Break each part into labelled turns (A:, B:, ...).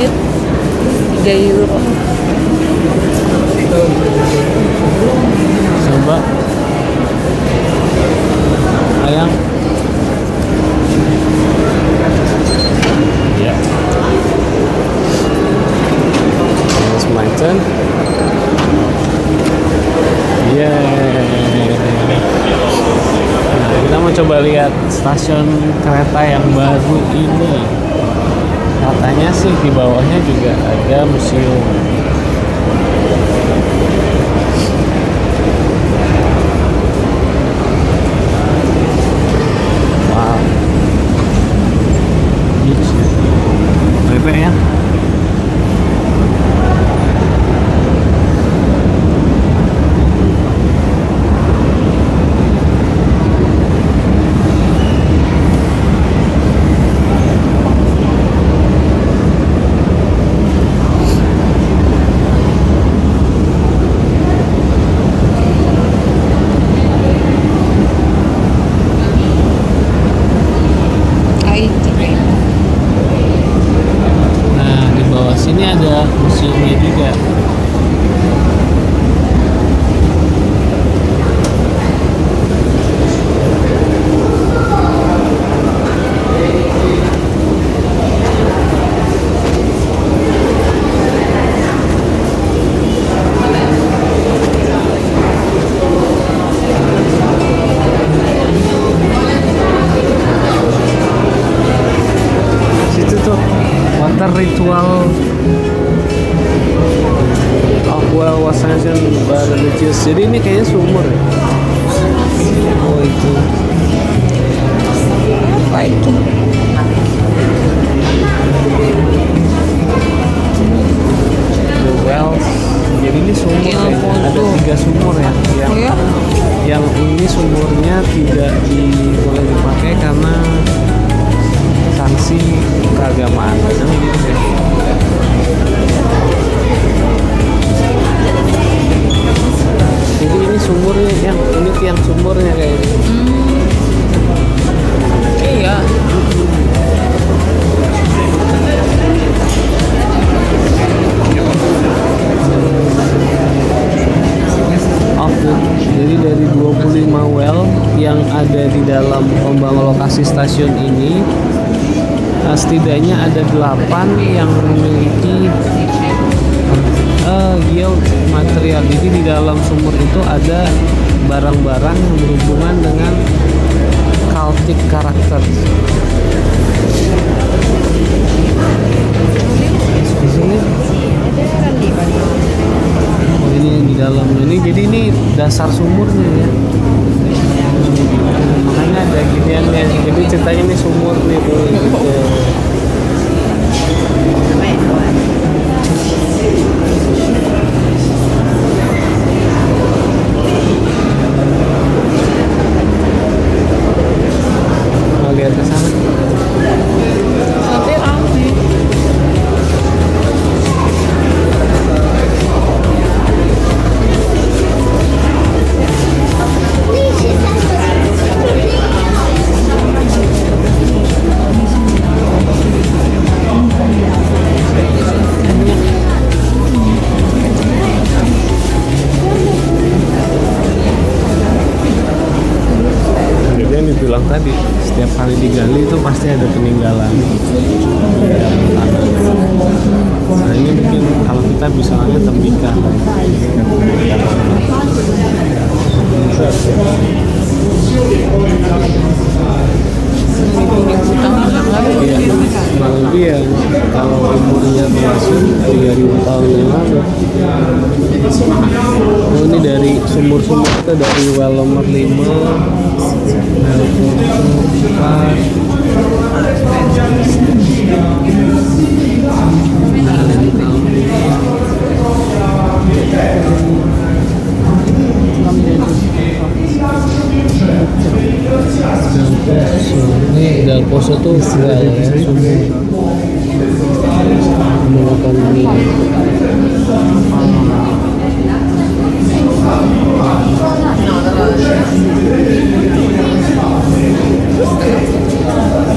A: menit 3 euro.
B: Coba ayam ya. It's my turn. Nah, kita mau coba lihat stasiun kereta yang baru ini. Katanya sih di bawahnya juga ada museum. Wow. Bebek ya. Nah, di bawah sini ada museumnya juga. Situ tuh water ritual of well was ancient by religious. Jadi ini kayaknya sumur ya. Oh itu.
A: Apa itu?
B: The wells. Jadi ini sumur ya. Ada 3 sumur ya.
A: Oh ya?
B: Yang ini sumurnya tidak boleh dipakai karena sanksi keagamaan. Gitu ya. Jadi ini sumurnya, yang ini tiang sumurnya kayaknya.
A: Iya.
B: Jadi dari 25 well yang ada di dalam pembangun lokasi stasiun ini, setidaknya ada 8 yang memiliki yield material. Jadi di dalam sumur itu ada barang-barang yang berhubungan dengan cultic karakter. Di sini. Oh, ini di dalam ini. Jadi ini dasar sumurnya ya. Makanya ada giniannya. Jadi ceritanya ini sumur nih tuh gitu. Mau lihat ke sana?
A: Nanti rame.
B: Jadi yang dibilang tadi, setiap kali digali itu pasti ada peninggalan di dalam tanah. Nah ini mungkin kalau kita bisa lihat tembikar. Iya, kurang lebih ya kalau umurnya masih 3000 tahun yang lalu. Oh, ini dari sumur-sumur kita dari well nomor 5, well 4, Dal Poso tuh well ya, sumur menggunakan ini.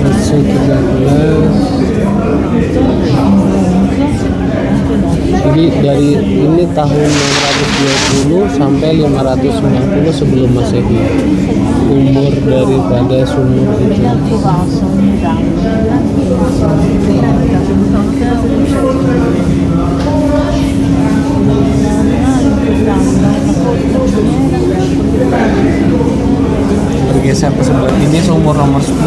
B: Versi 13. Jadi dari ini tahun 620 sampai 590 sebelum Masehi. Umur daripada sumur itu. Bergeser ke sebelah ini sumur nomor 10.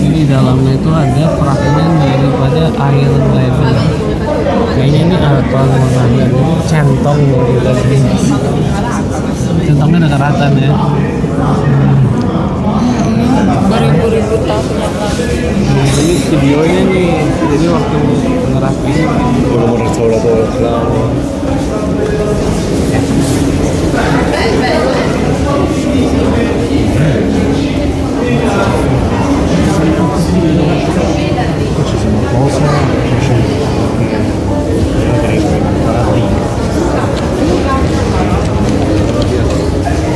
B: Ini di dalamnya itu ada fragmen daripada air ladder. Kayaknya ini alat pengelolaan ini centong gitu. Centongnya ada karatan ya.
A: Beribu-ribu tahun yang lalu.
B: Ini videonya nih. Jadi waktu ngerapiin nomor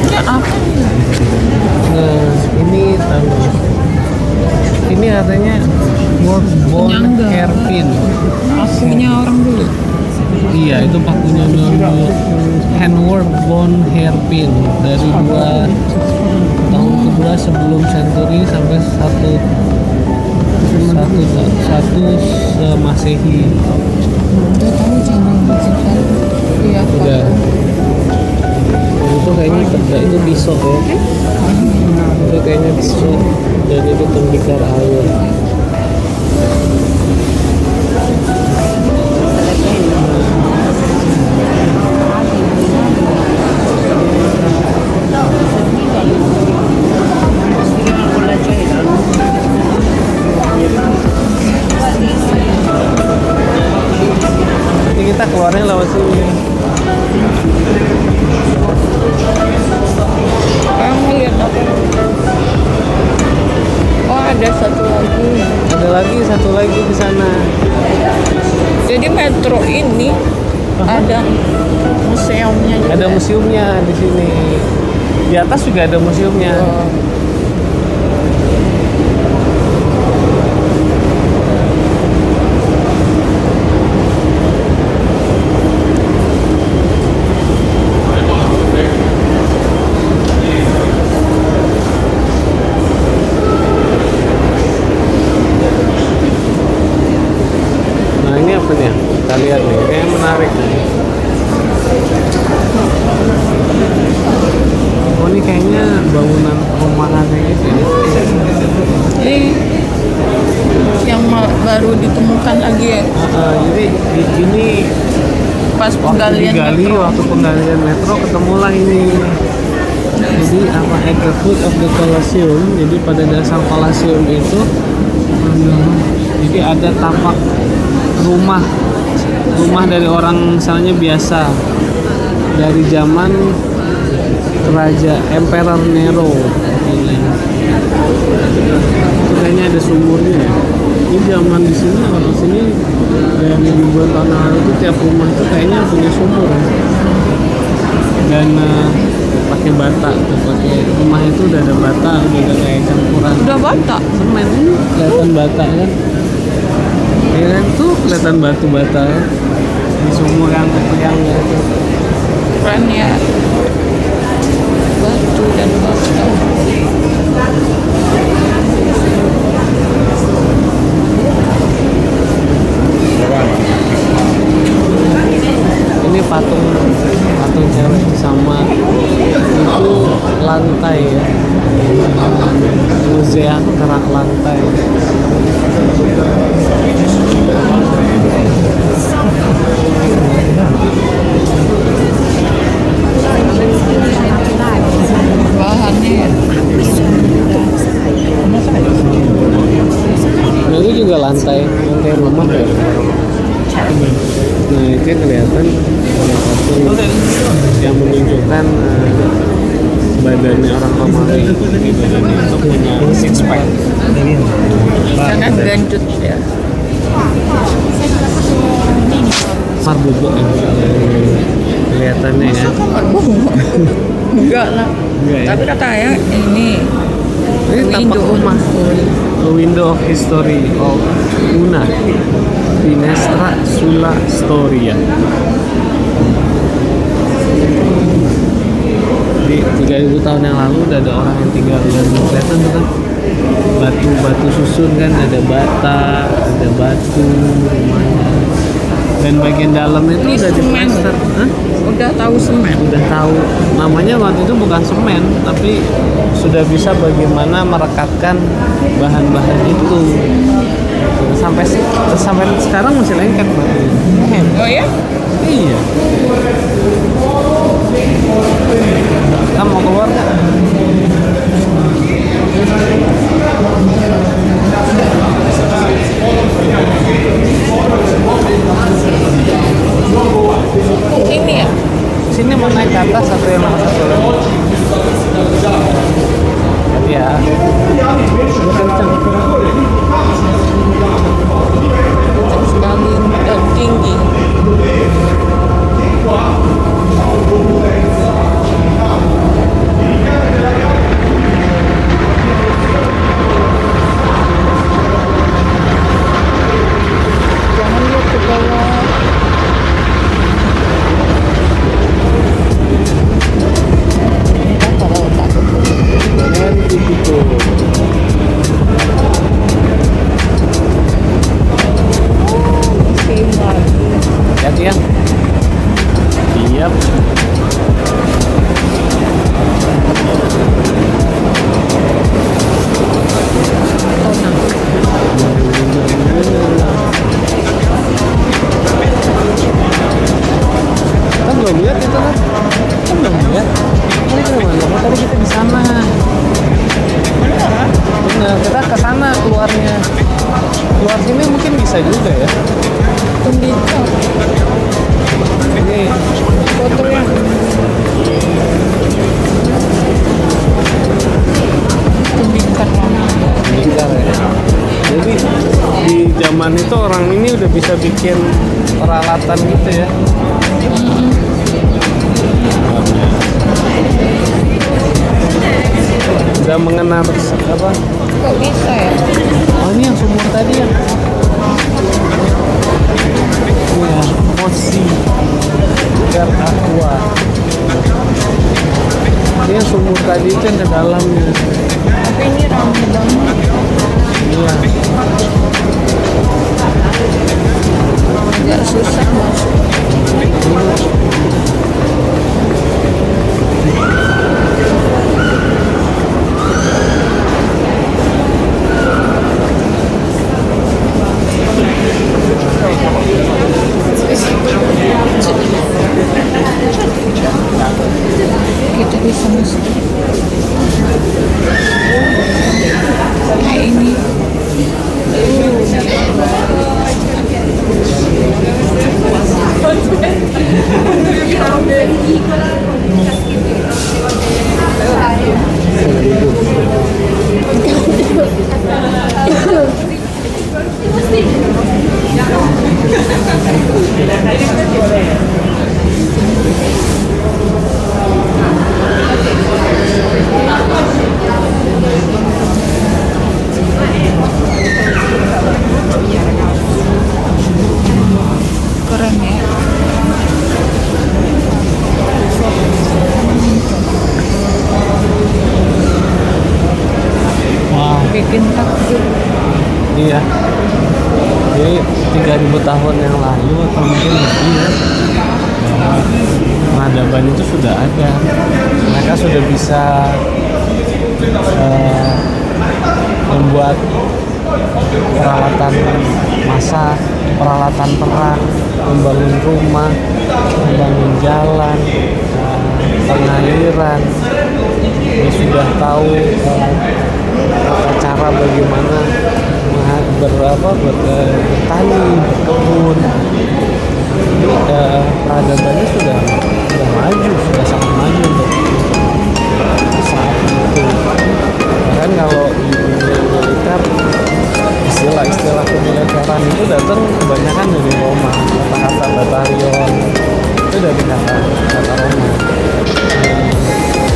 A: Ya apa?
B: Nah, ini katanya workbone
A: Penyangga.
B: hairpin.
A: Pakunya orang dulu.
B: Iya, itu pakunya dulu. Handwork bone hairpin dari tahun kedua sebelum century sampai satu Masehi.
A: Udah tahu jangan digital. Iya,
B: Udah. Itu kayaknya itu pisau ya. Itu kayaknya pisau dan itu tembikar air. Nanti kita keluarnya lewat sini.
A: Kamu lihat apa? Oh, ada satu lagi.
B: Ada satu lagi di sana.
A: Jadi metro ini ada museumnya juga.
B: Ada museumnya di sini. Di atas juga ada museumnya.
A: Oh.
B: Nah ini apa nih? Kita lihat nih. Kayaknya menarik. Oh ini kayaknya bangunan perumahan gitu ya.
A: Ini yang baru ditemukan lagi ya.
B: Jadi ini
A: Pas
B: waktu
A: penggalian
B: digali,
A: metro.
B: waktu penggalian metro ketemulah ini. Jadi apa at the foot of the Colosseum. Jadi pada dasar Colosseum itu jadi ada tapak rumah dari orang misalnya biasa dari zaman Raja Emperor Nero. Itu kayaknya ada sumurnya ya. Ini zaman di sini orang sini yang ribuan tahun lalu itu tiap rumah itu kayaknya punya sumur. Dan pakai bata, pakai rumah itu udah ada bata, udah ada kayak campuran
A: Udah bata.
B: semen. Kelihatan bata kan? Ya kan tuh kelihatan batu bata kan? Di sumur yang
A: Keren ya. Batu dan bata.
B: ini patung cewek sama itu lantai ya, museum kerak lantai.
A: Bahannya ya.
B: Nah itu juga lantai rumah ya. Nah itu yang kelihatan ada patung yang menunjukkan badannya orang Romawi. Badannya itu punya six pack.
A: Sangat ganjut ya.
B: Marbubuk ya kelihatannya ya.
A: Enggak lah.
B: Enggak ya?
A: Tapi katanya ini
B: Ini tapak
A: window.
B: rumah. A window of history of Una Finestra sulla Storia. Di 3000 tahun yang lalu udah ada orang yang tinggal di dalam kereta tuh kan. Batu-batu susun kan, ada bata, ada batu rumahnya. Dan bagian dalamnya itu
C: Ini
B: udah
C: semen.
B: diplester. Hah?
C: Udah tahu semen.
B: Udah tahu namanya waktu itu bukan semen, tapi sudah bisa bagaimana merekatkan bahan-bahan itu. Sampai sekarang masih lengket batu.
C: Oh ya?
B: Iya. Kamu mau keluar nggak?
C: Ini ya?
B: Sini mau naik ke atas atau yang mana satu lagi? Hati ya. Kencang.
C: Sekali tinggi. Jangan lihat ke bawah. Kalau takut.
B: Nanti gitu.
C: Musim lagi.
B: Hati ya. Siap. Kan belum lihat itu kan? Kan belum lihat. Tadi kita mana? Tadi kita di sana. Benar, kita ke sana keluarnya. Keluar sini mungkin bisa juga ya.
C: Tembikar.
B: Ini
C: Foto yang tembikar banget.
B: Blitar ya. Jadi di zaman itu orang ini udah bisa bikin peralatan gitu ya. Udah mengenal apa?
C: Kok bisa ya?
B: Oh ini yang sumur tadi ya. Iya, Mosi Gar Aqua. Ini yang sumur tadi itu yang ke dalamnya.
C: Tapi ini ramai banget.
B: Iya.
C: Agak susah masuk. Kita bisa masuk. Nah ini. Keren ya.
B: Wah,
C: Bikin takjub.
B: iya. Jadi 3000 tahun yang lalu atau mungkin lebih ya. Peradaban itu sudah ada. Mereka sudah bisa membuat peralatan masak, peralatan perang, membangun rumah, membangun jalan, pengairan. Dia sudah tahu tata cara bagaimana bertani, berkebun. Peradabannya sudah maju, sudah sangat maju untuk saat itu. Bahkan kalau di dunia militer, istilah kemiliteran itu datang kebanyakan dari Roma. Kata-kata batalion itu dari kata Roma,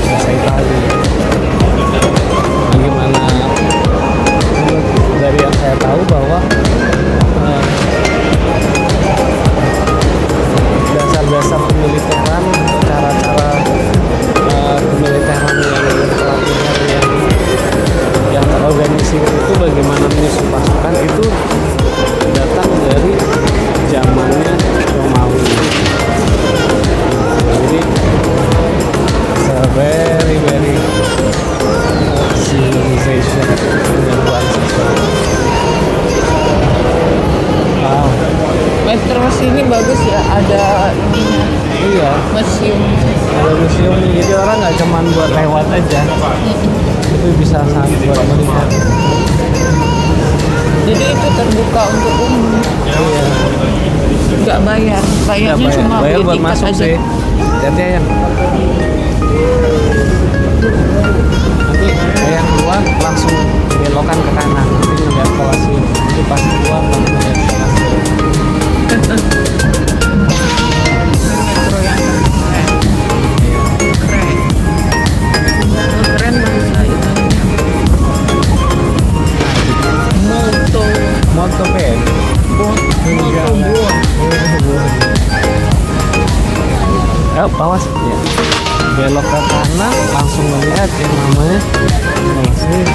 B: bahasa Italia. Bagaimana dari yang saya tahu bahwa
C: sini bagus ya, ada ininya,
B: Iya,
C: museum.
B: ada museum jadi orang nggak cuman buat lewat aja, tapi bisa buat melihat.
C: Jadi itu terbuka untuk umum,
B: Iya.
C: nggak bayar.
B: Nggak
C: Bayarnya cuma
B: bayar
C: beli
B: buat
C: tiket
B: masuk
C: aja.
B: sih. Hati-hati ya. Nanti yang keluar langsung belokan ke kanan, nanti ngeliat Kolosium. Nanti pas keluar langsung ngeliat Kolosium.
C: Metro yang keren. Keren banget itu. Molto
B: Molto bene.
C: buon.
B: Ayo, awas ya. Belok ke kanan langsung melihat yang namanya Kolosium.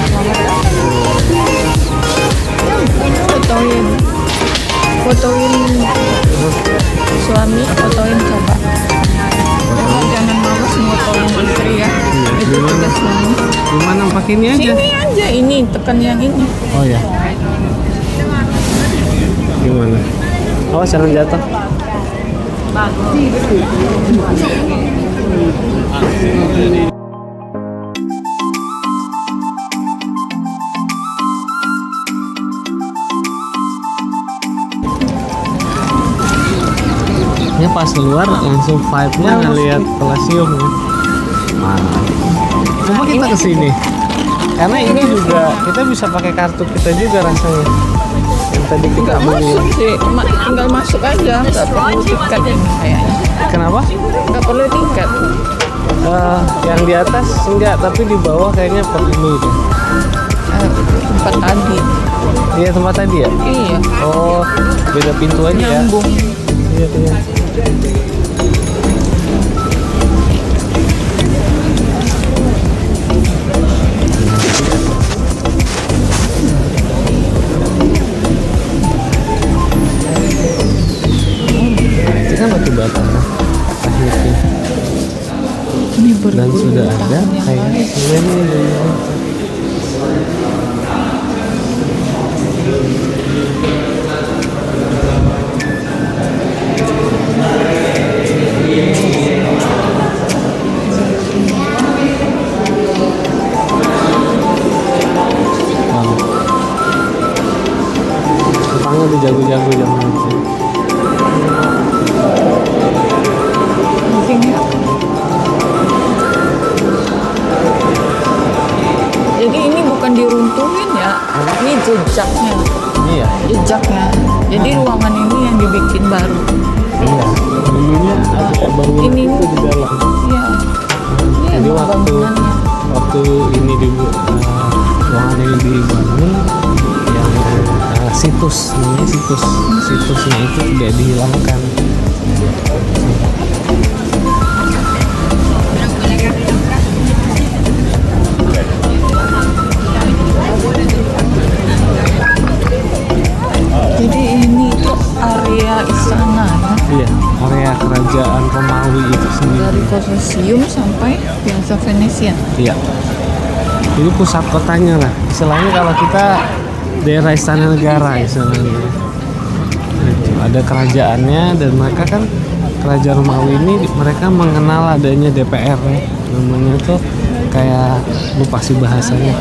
C: Fotoin suami, fotoin coba. Jangan malas fotoin istri ya. Itu tugas suami.
B: Gimana pakai ini aja?
C: Sini aja, ini tekan yang ini.
B: Oh ya. Gimana? Awas jangan jatuh. Ya pas keluar langsung vibe-nya ngeliat Kolosium ya. Coba kita kesini. Karena ini juga kita bisa pakai kartu kita juga rasanya. Yang tadi kita
C: Nggak
B: beli.
C: masuk sih, tinggal masuk aja. Nggak perlu tiket ini kayaknya.
B: Kenapa?
C: Nggak perlu tiket.
B: Yang di atas enggak, tapi di bawah kayaknya perlu deh.
C: Tempat tadi.
B: Iya tempat tadi ya?
C: Iya.
B: Oh, beda pintu aja ya?
C: Nyambung.
B: Iya, iya. Itu kan batu bata kan? Akhirnya.
C: Ini
B: Dan
C: berpuluh
B: sudah ada
C: tahun yang
B: kayak
C: lalu.
B: ini. Jepangnya tuh jago-jago zaman itu.
C: Penting ya. Jadi ini bukan diruntuhin ya, ini jejaknya,
B: Iya,
C: jejaknya. Jadi ruangan ini yang dibikin baru.
B: iya. Dulunya ada bangunan
C: Ini.
B: itu di dalam.
C: Iya. Ini
B: Jadi
C: emang bangunannya.
B: waktu ini ruangan ini dibangun, yang situs namanya situsnya itu tidak dihilangkan.
C: Jadi ini tuh area istana ya.
B: Iya, area kerajaan Romawi itu sendiri.
C: Dari Colosseum sampai Piazza Venezia.
B: Iya. Ini pusat kotanya lah. Istilahnya kalau kita daerah istana negara istilahnya. Gitu. Ada kerajaannya dan mereka kan kerajaan Romawi ini mereka mengenal adanya DPR ya. Namanya tuh kayak lupa sih bahasanya.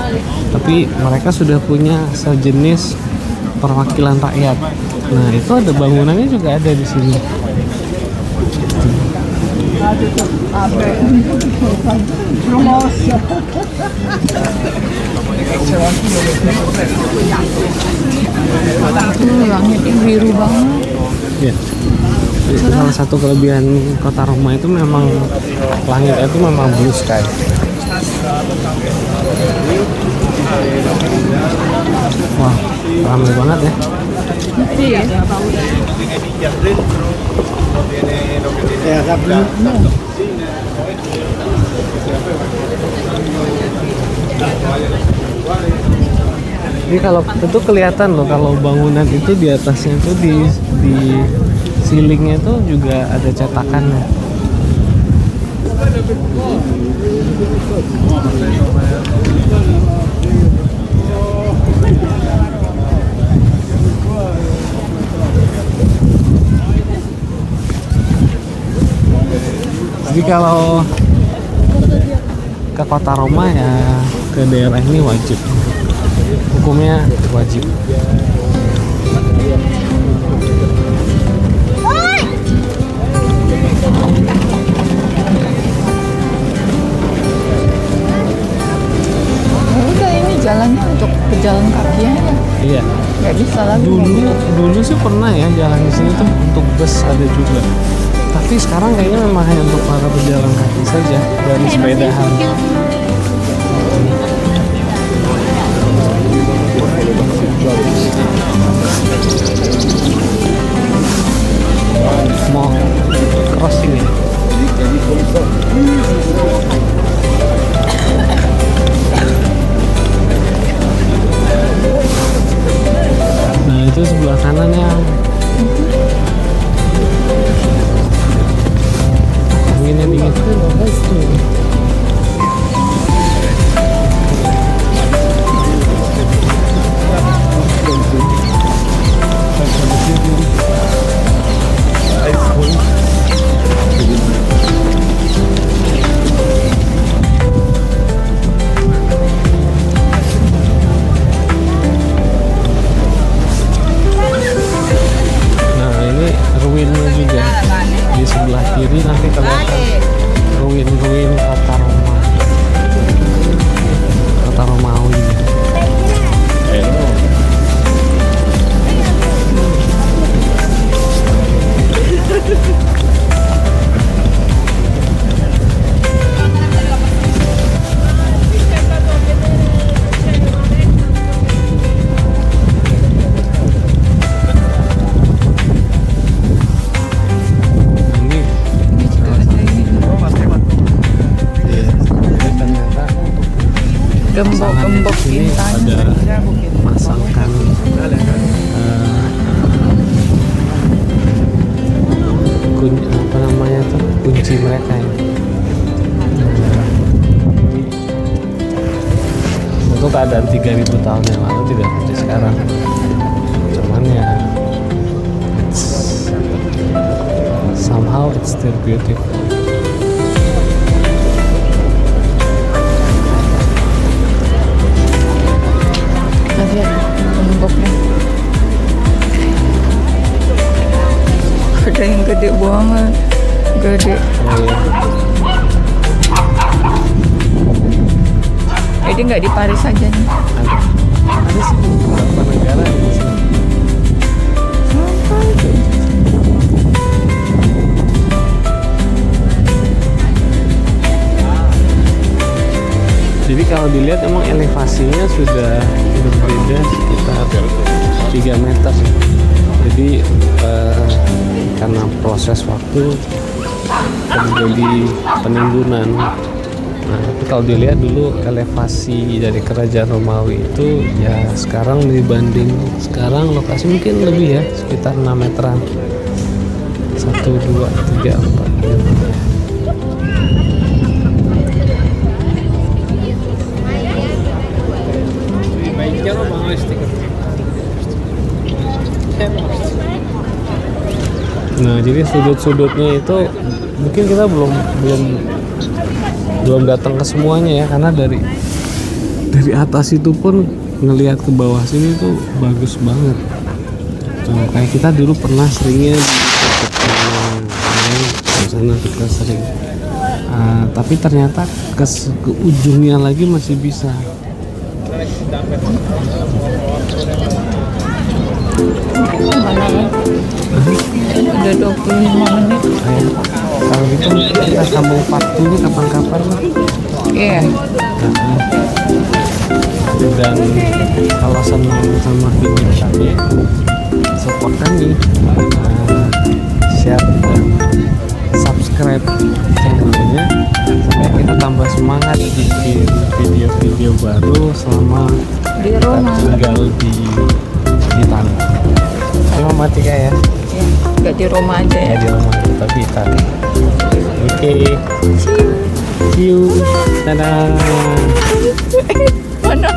B: Tapi mereka sudah punya sejenis perwakilan rakyat. Nah, itu ada bangunannya juga ada di sini.
C: Langitnya biru banget.
B: Ya. Itu salah satu kelebihan kota Roma itu memang langitnya itu memang blue sky. Wah, ramai banget ya.
C: Iya.
B: Jadi kalau itu kelihatan loh kalau bangunan itu di atasnya itu di ceilingnya itu juga ada cetakannya. Jadi kalau ke kota Roma ya ke daerah ini wajib, hukumnya wajib.
C: Udah ini jalannya untuk pejalan kaki aja.
B: Iya.
C: Nggak bisa lagi.
B: Dulu sih pernah ya jalan di sini tuh untuk bus ada juga. Tapi sekarang kayaknya memang hanya untuk para pejalan kaki saja dan sepedahan. Mau crossing ya? Nah itu sebelah kanan yang anginnya dingin. Nah ini ruinnya juga di sebelah kiri, nanti kelihatan ruin-ruin kota Roma, kota Romawi.
C: Gembok-gembok
B: Sini
C: bintang.
B: ada masangkan apa namanya tuh kunci mereka ya. Itu keadaan 3000 tahun yang lalu tidak seperti sekarang. Cuman ya somehow it's still beautiful.
C: Lihat gemboknya. Ada yang gede banget, gede. Jadi nggak di Paris aja nih.
B: Ada sih beberapa negara di sini. Jadi kalau dilihat emang elevasinya sudah berbeda sekitar 3 meter. Jadi karena proses waktu terjadi penimbunan. Nah, tapi kalau dilihat dulu elevasi dari kerajaan Romawi itu ya sekarang dibanding sekarang lokasi mungkin lebih ya, sekitar 6 meteran. 1, 2, 3, 4, 5. Nah, jadi sudut-sudutnya itu mungkin kita belum datang ke semuanya ya, karena dari atas itu pun ngelihat ke bawah sini tuh bagus banget. Tuh, kayak kita dulu pernah seringnya di sana kita sering. Tapi ternyata ke ujungnya lagi masih bisa.
C: Udah 25 menit.
B: Kalau gitu kita sambung part 2 kapan-kapan lah.
C: Iya.
B: Dan kalau senang sama video kami, support kami, share dan subscribe channelnya supaya kita tambah semangat bikin video-video baru selama
C: Di
B: kita
C: Roma.
B: tinggal di tanah. Terima mati ya.
C: Ya, nggak di Roma aja ya.
B: Ya di rumah tapi Itali. Oke. See you. Dadah.
C: Mana?